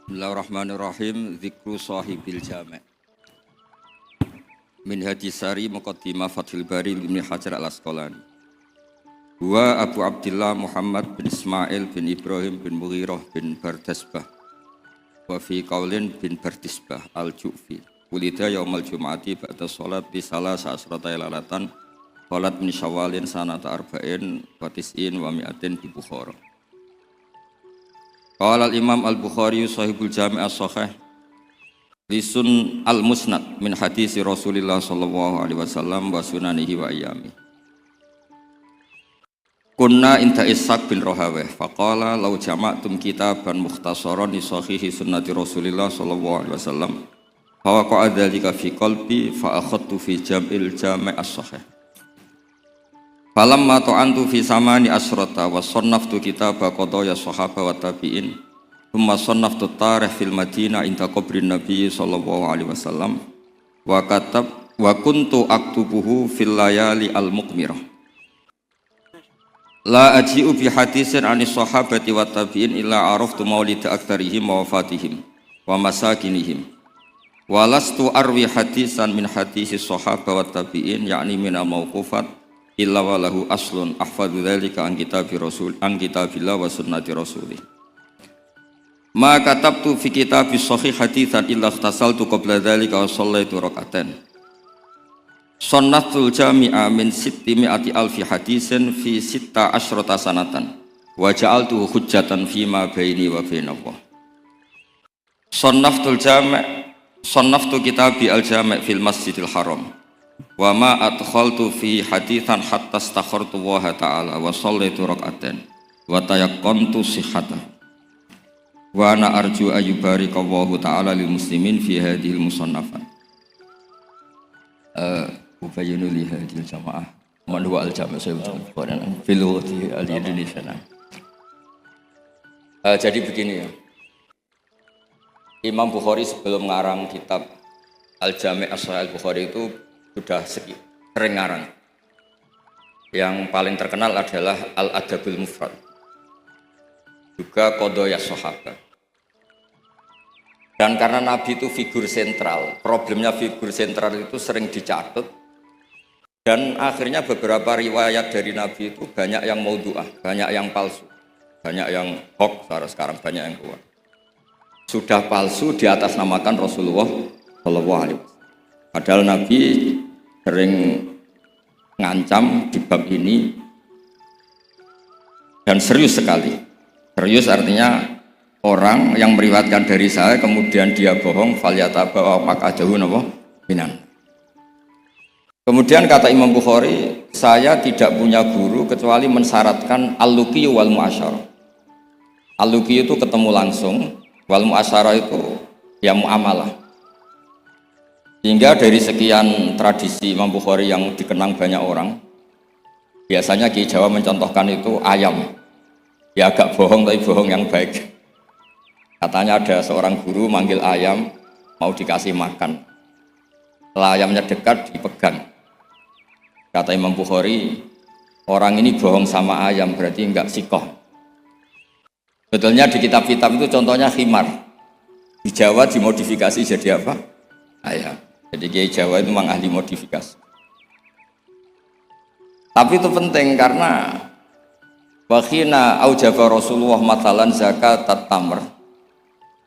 Bismillahirrahmanirrahim. Dzikru sahibil jami' min hadis sari muqaddimah Fathul Bari Ibnu Hajar Al-Asqalani. Wa Abu Abdillah Muhammad bin Ismail bin Ibrahim bin Mughirah bin Bardasbah wa fi qaulin bin Bardisbah al-Ju'fi. Wulida yaumal jum'ati ba'da sholat bi salasa asrata lalatan sholat min syawalin sanata arba'in wa tis'in wa mi'atin di Bukhara. Qala al-Imam al-Bukhari sahibul Jami' as-Sahih lisun al-Musnad min hadisi Rasulillah sallallahu alaihi wasallam wa sunanihi wa ayyami. Kunna inta Ishaq bin Rahaweh faqala law jama'tum kitaban mukhtasaran li sahihi sunnati Rasulillah sallallahu alaihi wasallam fa waqa'a dzalika fi qalbi fa akhadtu fi jam'il Jami' as-Sahih. Falamma ta'antu fi samani asrata wa sannaftu kitaba qadaya sahaba wa tabi'in thumma sannaftu tarikh fil Madinah inda qabrin Nabi sallallahu alaihi wasallam wa kuntu aktubuhu fil layali al-muqmirah la aji'u bi hadisin anis sahabati wa tabi'in illa araftu maulida aktsarihim wa wafatihim wa masakinihim wa lastu arwi hadisan min hadisi sahaba wa tabi'in yakni min al-mauqufat illa walahu aslun ahfadzu dzalika an kitabillah wa sunnati rasulih. Ma katabtu fi kitabis sahih haditsan illa ikhtasaltu qabla dzalika wa shallaitu rak'atan. Sunnatul jami'a min 600 alfi hadisin fi 16 sanatan wa ja'altuhu hujjatan fi ma baini wa bainallah. Sannaftu kitabi al-jami' fil Masjidil Haram. Wa ma adkhaltu fi haditsan hatta astakhartu wa ta'ala wa shallaitu rak'atan wa tayaqqantu sihhatah wa ana arju ayyubarika Allahu ta'ala lil muslimin fi hadhil musannafat. Ubayyinu li hadhil jamaah man huwa al-jami' fil lughati al-Indonesia. Jadi begini ya, Imam Bukhari sebelum ngarang kitab Al-Jami' as-Sahih Al-Bukhari itu sudah sering ngarang. Yang paling terkenal adalah Al-Adabul Mufrad, juga Qadaya Sahabat. Dan karena Nabi itu figur sentral, problemnya figur sentral itu sering dicatat, dan akhirnya beberapa riwayat dari Nabi itu banyak yang maudhu'ah, banyak yang palsu, banyak yang hoax, sekarang banyak yang kuat. Sudah palsu diatasnamakan Rasulullah sallallahu alaihi wasallam. Padahal Nabi sering ngancam di bab ini dan serius sekali. Serius artinya orang yang meriwayatkan dari saya kemudian dia bohong falyataba wa maqadahu napa minan. Kemudian kata Imam Bukhari, saya tidak punya guru kecuali mensyaratkan al-luqi wal mu'asyarah. Al-luqi itu ketemu langsung, wal mu'asyarah itu ya muamalah. Sehingga dari sekian tradisi Imam Bukhari yang dikenang banyak orang, biasanya Ki Jawa mencontohkan itu ayam. Ya agak bohong tapi bohong yang baik. Katanya ada seorang guru manggil ayam mau dikasih makan. Setelah ayamnya dekat dipegang. Kata Imam Bukhari, orang ini bohong sama ayam berarti enggak sikoh. Betulnya di kitab-kitab itu contohnya khimar. Di Jawa dimodifikasi jadi apa? Ayam. Jadi Kiai Jawa itu memang ahli modifikasi. Tapi itu penting karena wakhina aujaba Rasulullah matalan zakat tamr.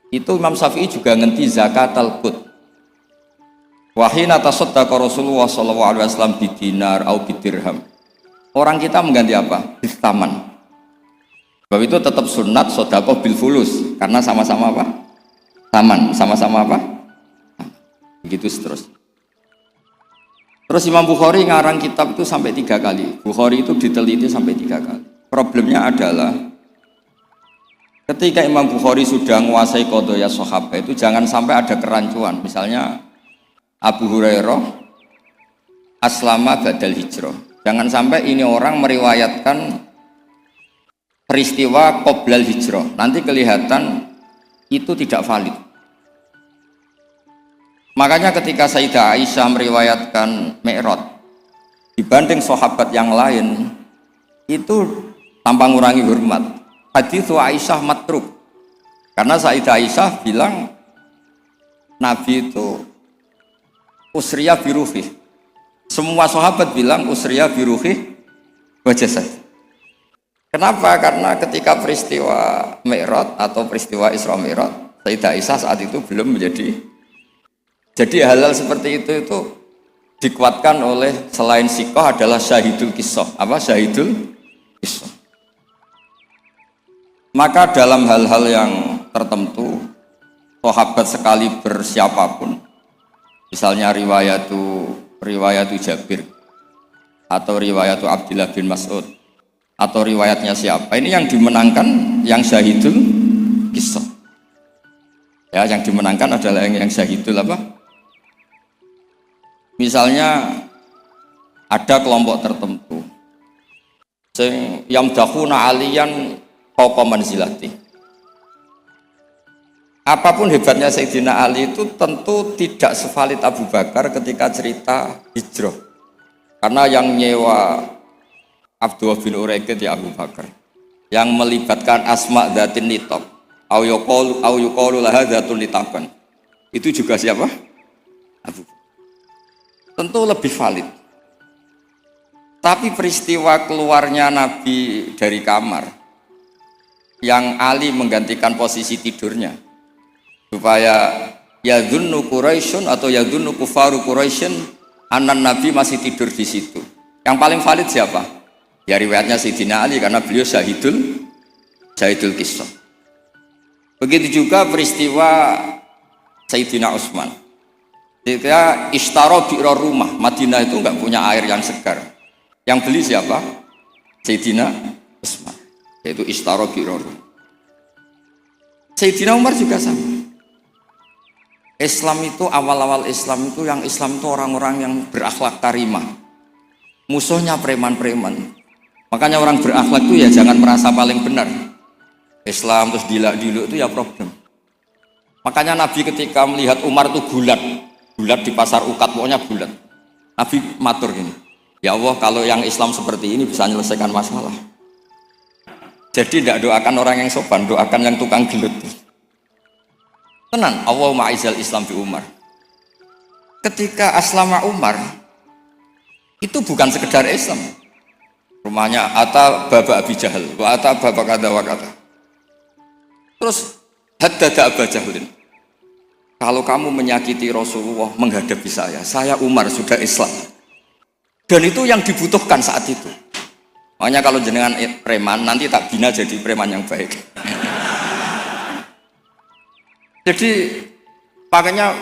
Itu Imam Syafi'i juga ngenti zakat al-qut. Wahina tasaddaqa Rasulullah sallallahu alaihi wasallam bidinar au bidirham. Orang kita mengganti apa? Bistaman. Sebab itu tetap sunat sedekah bil fulus karena sama-sama apa? Taman, sama-sama apa? Begitu seterusnya. Terus Imam Bukhari ngarang kitab itu sampai 3 kali. Bukhari itu diteliti sampai 3 kali. Problemnya adalah ketika Imam Bukhari sudah menguasai qadaya sahabat itu jangan sampai ada kerancuan. Misalnya Abu Hurairah aslama badal hijrah. Jangan sampai ini orang meriwayatkan peristiwa qoblal hijrah. Nanti kelihatan itu tidak valid. Makanya ketika Sayyidah Aisyah meriwayatkan Mi'raj dibanding sahabat yang lain itu tanpa ngurangi hormat. Hadits Aisyah matruk Karena Sayyidah Aisyah bilang Nabi itu usriya biruhi. Semua sahabat bilang usriya biruhi wa jasad. Kenapa? Karena ketika peristiwa Mi'raj atau peristiwa Isra Mi'raj, Sayyidah Aisyah saat itu belum menjadi. Jadi hal-hal seperti itu dikuatkan oleh selain sikoh adalah syahidul kisah. Apa syahidul kisah? Maka dalam hal-hal yang tertentu, sahabat sekali bersiapapun, misalnya riwayatu Jabir atau riwayatu Abdullah bin Mas'ud atau riwayatnya siapa, ini yang dimenangkan yang syahidul kisah. Ya, yang dimenangkan adalah yang syahidul apa? Misalnya ada kelompok tertentu sing yamdakhuna aliyan fawqa manzilati. Apapun hebatnya Sayyidina Ali itu tentu tidak sevalid Abu Bakar ketika cerita hijrah. Karena yang nyewa Abdullah bin Uraiqid ya Abu Bakar. Yang melibatkan asma dzatin nitab au yuqalu laha dzatun nitaban. Itu juga siapa? Abu Bakar. Tentu lebih valid. Tapi peristiwa keluarnya Nabi dari kamar yang Ali menggantikan posisi tidurnya supaya yadhunnu Quraisyun atau yadhunnu kufaru Quraisyun anan Nabi masih tidur di situ. Yang paling valid siapa? Ya riwayatnya Sayyidina Ali karena beliau syahidul kisah. Begitu juga peristiwa Sayyidina Utsman. Ketika ishtara bi'ra rumah, Madinah itu enggak punya air yang segar. Yang beli siapa? Sayyidina Utsman. Yaitu ishtara bi'ra rumah. Sayyidina Umar juga sama. Islam itu awal-awal Islam itu yang Islam itu orang-orang yang berakhlak karimah. Musuhnya preman-preman. Makanya orang berakhlak itu ya jangan merasa paling benar. Islam terus dilak-diluk itu ya problem. Makanya Nabi ketika melihat Umar itu bulat di pasar Ukat, pokoknya bulat. Nabi matur gini, ya Allah kalau yang Islam seperti ini bisa menyelesaikan masalah. Jadi tidak doakan orang yang sopan, doakan yang tukang gelut. Tenan, Allahumma aizal Islam bi Umar. Ketika aslama Umar, itu bukan sekedar Islam. Rumahnya ata baba Abi Jahal, wa ata baba kada wa kada. Terus haddada Abu Jahlin. Kalau kamu menyakiti Rasulullah menghadapi saya Umar sudah Islam. Dan itu yang dibutuhkan saat itu. Makanya kalau jenengan preman nanti tak bina jadi preman yang baik. Jadi makanya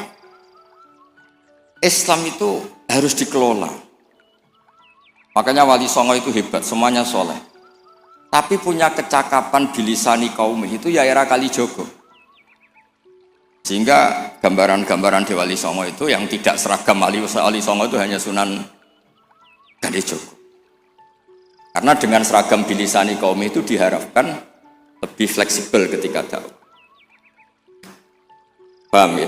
Islam itu harus dikelola. Makanya Wali Songo itu hebat, semuanya soleh. Tapi punya kecakapan bilisani kaum itu ya era Kalijogo. Sehingga gambaran-gambaran di Wali Songo itu yang tidak seragam Wali Songo itu hanya Sunan Kalijogo. Karena dengan seragam bilisani kaum itu diharapkan lebih fleksibel ketika dakwah. Paham ya?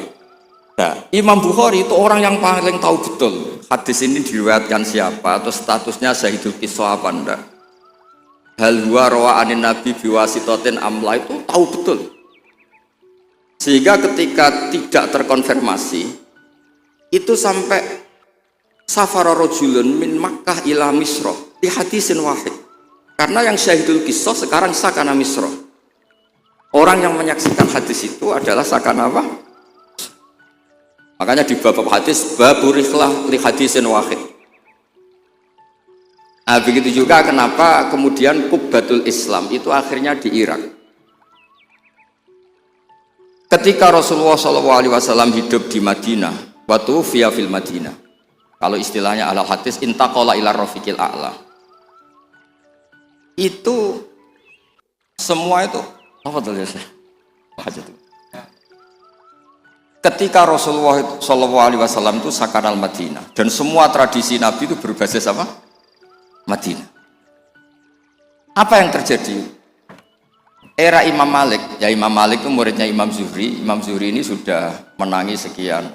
Nah, Imam Bukhari itu orang yang paling tahu betul hadis ini diriwayatkan siapa atau statusnya syahidul kisah apa enggak. Hal huwa rawa anin nabi biwasitotin amla itu tahu betul. Sehingga ketika tidak terkonfirmasi itu sampai safara rajulun min Makkah ila Misra di hadisin wahid. Karena yang syahidul kisah sekarang sakana Misra. Orang yang menyaksikan hadis itu adalah sakana apa? Makanya di bab hadis baburikhlah li hadisin wahid. Nah, begitu juga kenapa kemudian Qubbatul Islam itu akhirnya di Irak. Ketika Rasulullah SAW hidup di Madinah, waktu via fil Madinah. Kalau istilahnya ala hadis intaqala ila rafiqil a'la. Itu semua itu apa tuh ya? Ketika Rasulullah SAW itu sakanal Madinah dan semua tradisi Nabi itu berbasis apa? Madinah. Apa yang terjadi? Era Imam Malik, ya Imam Malik itu muridnya Imam Zuhri. Imam Zuhri ini sudah menangi sekian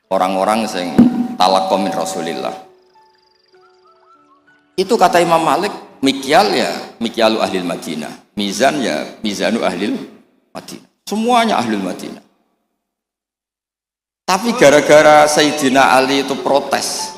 orang-orang yang talaqqa min Rasulillah. Itu kata Imam Malik, mikyal ya mikyalu ahlil Madinah, mizan ya mizanu ahlil Madinah. Semuanya ahlul Madinah. Tapi gara-gara Sayyidina Ali itu protes,